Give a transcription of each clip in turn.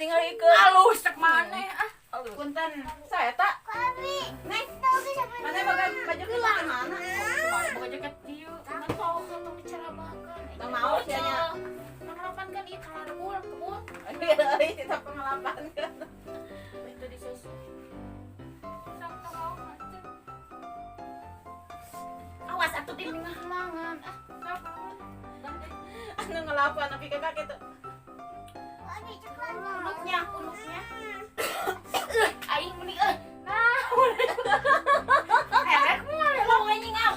ditinggalikeun. Alus cek maneh ah. Punten saya tak. Neng. Mana baju kita mana? Boga jaket dieu. Kan tau kan bicara bakan. Teu mau sia nya. Pengalaman kan ieu kalarul kebun. Euy, kita pengalaman kan. Itu di susu. Sampai mau macet. Awas atuh di tengah halangan. Anu ngelapan tapi kakak gitu. Unuknya. Aing meni euy. Nah. Erek moal lo anjing ah.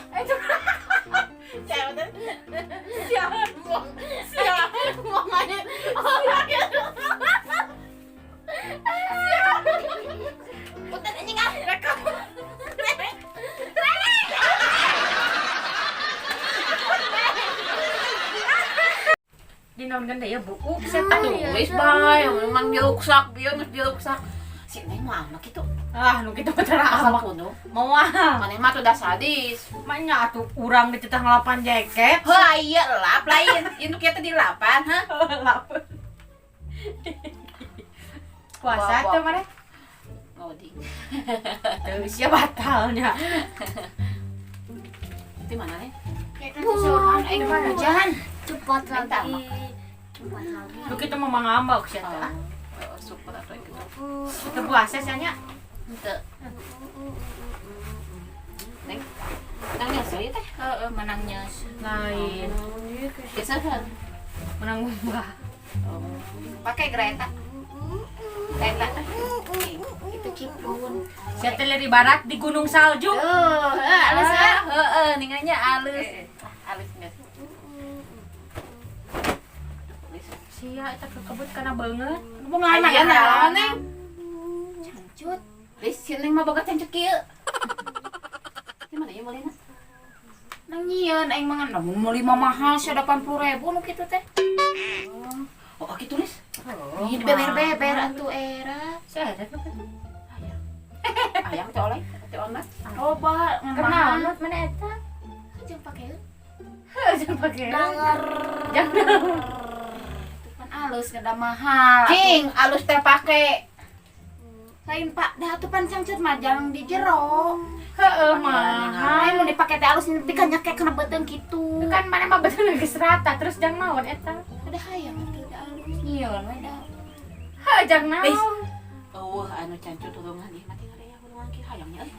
Saya bener. Siapa buang aja. Punten anjing ah. Rekam. Dinaon ganda ya buku setan Tulis bae, memang diruksak, bieu geus diruksak. Si Neng mah anak kitu. ah nu kitu teh Asal kudu. moal Maneh mah tuh da sadis. manya atuh urang di titah ngelapan jaket Heuh, ieu lap lain. Induk kieu teh dilapan, hah? puasa Bawa. tuh mana Ngoding. tuh sia batalnya Itu mana nih? aing mah hujan Cepat Minta, lagi. Cepat lagi. lu kitu mah mangambak sia teh Super atau gitu. teu puasa sia nya Henteu. Neng. Nang nyesel ieu teh. heeh menangnya lain Geuseuhan. menang mbah Pakai Greta. Greta. Itu cipun. sia teh di barat di gunung salju Alus ah. Heeh, ningannya alus. Alus geus. sia eta kekebut kana beungeut Bunga anak ya naon, Neng? cancut Lis, si Neng mah boga cancut kieu. Di mana ya Molina? nang nyieun aing mangan lamun meuli mah mahal sia 80.000 nu kitu teh Oh, kitu Lis. Ih, beber-beber atuh era. Saya ada tuh kan. Ayang teh oleh, teh online. Loba Kenal, ngan mana eta? Jangan pakai. Jangan pakai. Danger. Jangan. Kan alus kada mahal. Cing, alus teh pake. Lain Pak, dah atuh pan cangcut mah jangan di jero. Heeh mahal. Ayo mau dipakai teh alus nanti kan nyake kena beuteung kitu. Kan mana mah betul geus rata terus jang naon eta? Udah hayang atuh da alus. Nyieun we da. Heuh jang Lis. naon. Anu cancut tulungan ieu mah tinggal aya tulungan kieu hayangnya euy.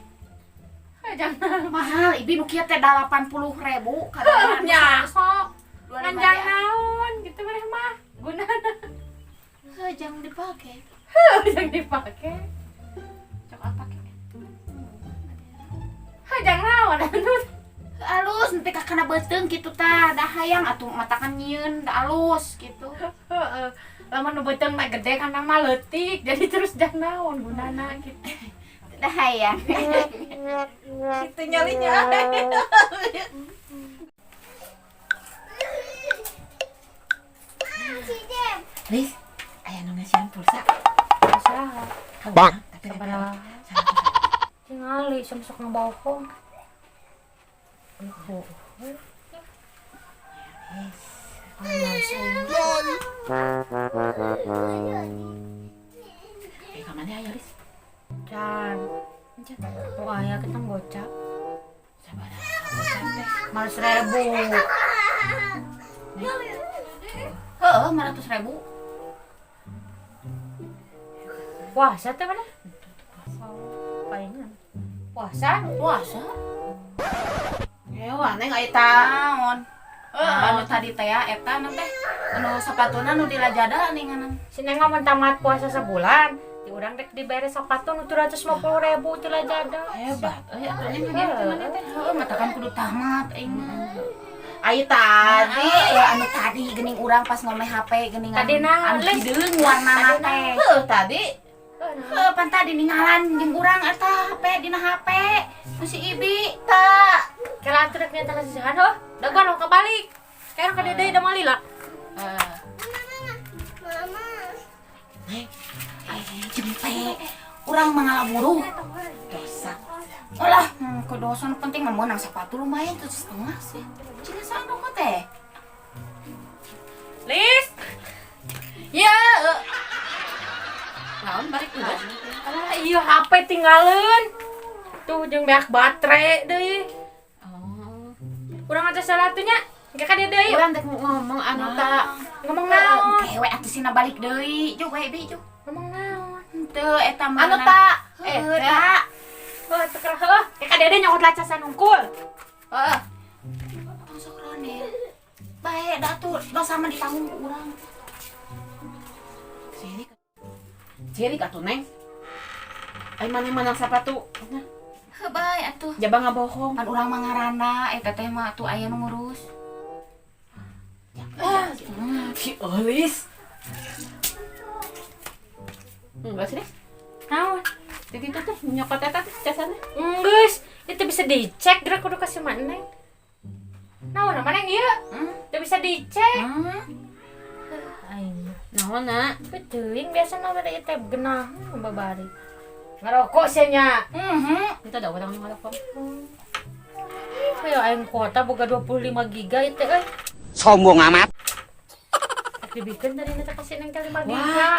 Heuh jang naon. Mahal, ibi nu kieu teh 80.000 kada Nya sok. Dua Kan lima jang ya. naon gitu mah mah. Gunana. Heuh, jangan dipakai. Heuh jang dipake. Cok apa ke? Heuh jang naon atuh. Alus nanti ka kena beuteung kitu tah, da hayang atuh matakan nyieun da alus kitu. Heeh. Lamun nu beuteung mah gede kan mah leutik jadi terus jang naon gunana gitu. Da hayang. Kitu nyalinya. Lis, aya nu ngasihan pulsa. Usaha. Bang. Tapi Sabaraha? Tingali samsok nang bawah. Ka mana aya Lis? Can. Wah, ya kita gocap. Sabaraha? Mal 1.000. Heeh, 500.000. Puasa teh mana? Palingan. Puasa? Puasa. Ewa, Neng aya naon? Anu tadi teh eta nu teh anu sapatuna nu dilajada ninganan. Si Neng mah tamat puasa sebulan. Di urang rek dibere sepatu nu 750.000 teh lajada. Hebat. Atuh Neng hadiah teh mana teh? Heeh, mata kan kudu tamat aing mah. Ayo tadi, Anu tadi geuning urang pas ngomeh HP geuningan. Tadi naon, anu Lis? hideung warnana teh. tadi Heuh, pan tadi ningalan jeung urang eta HP dina HP. Nu si Ibi. tak. Kira atuh rek nyata kasihan heuh. Da gua nu kabalik. Kayak ka deui da malila. Jempe. Urang mangalaburu. Dosa. Olah, kedosan penting mah meunang sepatu lumayan tuh setengah sih. Cina sandok teh. Lis. Ya. naon balik enggak? Alah iya HP tinggalin. Tuh jeung beak baterai deui. Oh. Urang aja salah atuh nya. Engke ka dieu deui. Urang teh ngomong anu tak Ngomong naon? kewe atuh sina balik deui. Juk we bi juk. Ngomong naon? Teu eta mah. Anu tak. tak. Heuh atuh keur heuh. Engke ka dieu nyokot lacasan unggul. Heeh. Masuk ronde. Bae da tuh dosa mah ditanggung ku urang. Ciri atuh Neng. Ai maneh-maneh sapatu. Heuh bae atuh. Jaba ngabohong. Kan urang mah ngaranna eta teh mah atuh aya nu ngurus. Si Olis. Enggak sih. Naon? Di ditu teh nyokot eta teh jasana. Geus, itu bisa dicek gerak kudu kasih maneh. Naon maneh ieu? Teu bisa dicek. Aing. Naonna? Teuing biasa na beda teh genah babari. Ngarokok sia nya. Itu ada orang yang ngarokok. Kayak aing kuota boga 25 giga itu euy. Sombong amat. Dibikin dari nanti kasih neng 5 giga.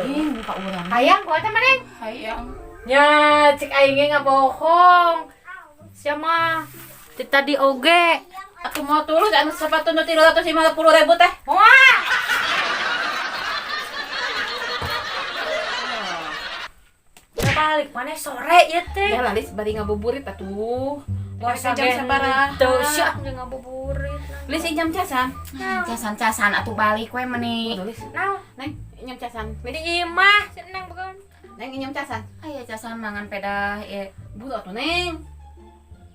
Ih, muka urang. Hayang kuota maneh. Hayang. Ya, cek aing ge ngabohong. Sia mah tadi oge. Aku mau tulus anu sepatu nu 350.000 teh. Wah. Balik maneh sore ya teh. Ya lalis bari ngabuburit atuh. Puasa jam sabaraha? Teu sia ngabuburit. Lis jam casan. Casan-casan atuh balik we meuni. Lis. Naon? Neng, inyam casan. Di imah seneng bukan. Neng inyam casan. Aya casan mangan pedah buru atuh Neng.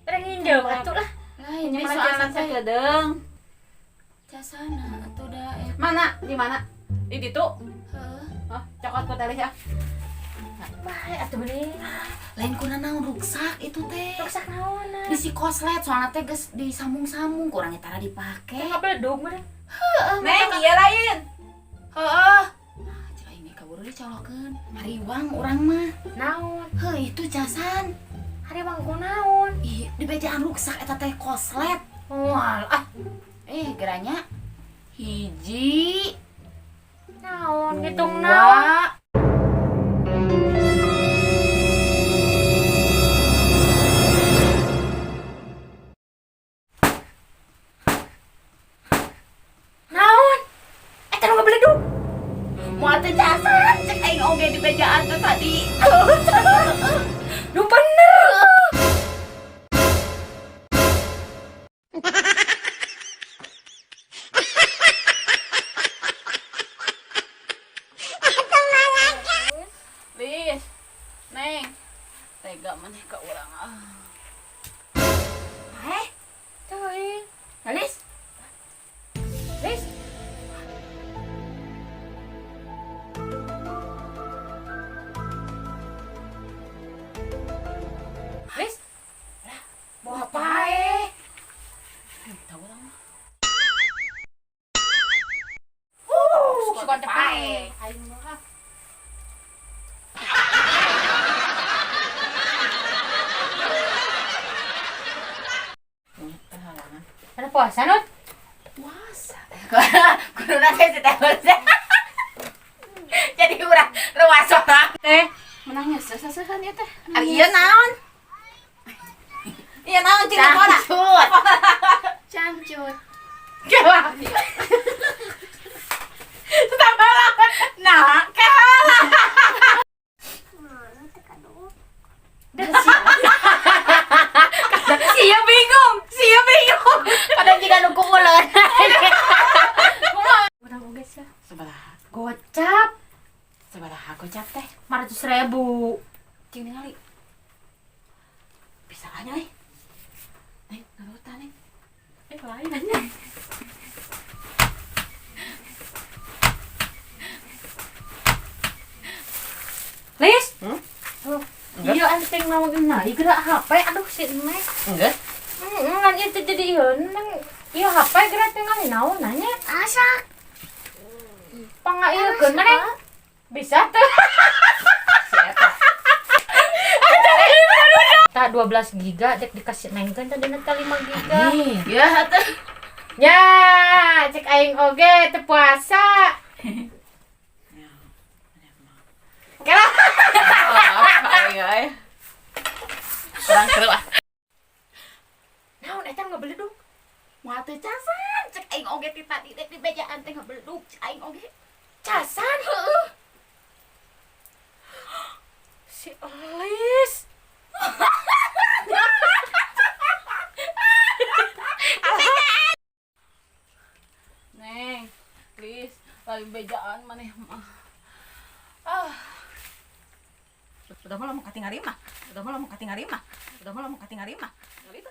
Terang injau atuh lah. Lain inyam casan sakedeung. Casana atuh da Mana? Di mana? Di ditu. Heeh. Hah, cokot ku teh ya. Bae atuh bener. Lain kuna naon ruksak itu teh. Rusak naon? Bisi koslet soalnya teh geus disambung-sambung kurang tara dipake. Enggak beledug bener. Neng, iya lain. Heeh. Cai ini kaburu dicolokeun. Hariwang urang mah. Naon? Heuh, itu casan. Hari mangku naon? Ih, di bejaan ruksak eta teh koslet. Moal ah. Geranya hiji. Naon ngitung naon? Naon? Eta nu beledug. Moal teh casan, cek aing oge di bejaan teh tadi. Nu bener. Lis. Neng. Tega maneh ka urang ah. Teuing. Lis. Lis. Lis. Mau apa? Tahu urang mah. Suka tepae. Aing mah. Ada puasa Nut? Puasa. Kuduna teh teh jadi urang ruas orang teh menangnya seseuhan ya teh. Ari ieu naon? Iya naon cina pola? Cangcut. Kalah. Tambah nah, kalah. Sia bingung. Kadang jika nu kuuleun. Urang oge sia. Sabaraha? Gocap Sabaraha gocap teh? 500.000. Cing ningali. Bisa aja euy. Neng, ngarutan neng. Lain aja. Lis? Oh, iya anting naon nah, gerak HP aduh si Neng. Enggak. Ngan itu jadi nang iya HP gerak tinggal naon nanya. Asak. Pangaieukeun maneh. Bisa tuh. Tak 12 giga dek dikasih nengkeun tadi nanti 5 giga. Ya atuh. Ya, cek aing oge teu puasa. oke lah. Ay. Kurang seru ah. Naon eta ngebeledug? Moal teu casan cek aing oge ti tadi dek di bejaan teh ngebeledug cek aing oge. Casan heueuh. Si Elis. Neng, please, lain bejaan maneh mah. Udah malah mau kating hari mah. Udah malah mau kating hari mah. Udah malah mau kating hari mah. Itu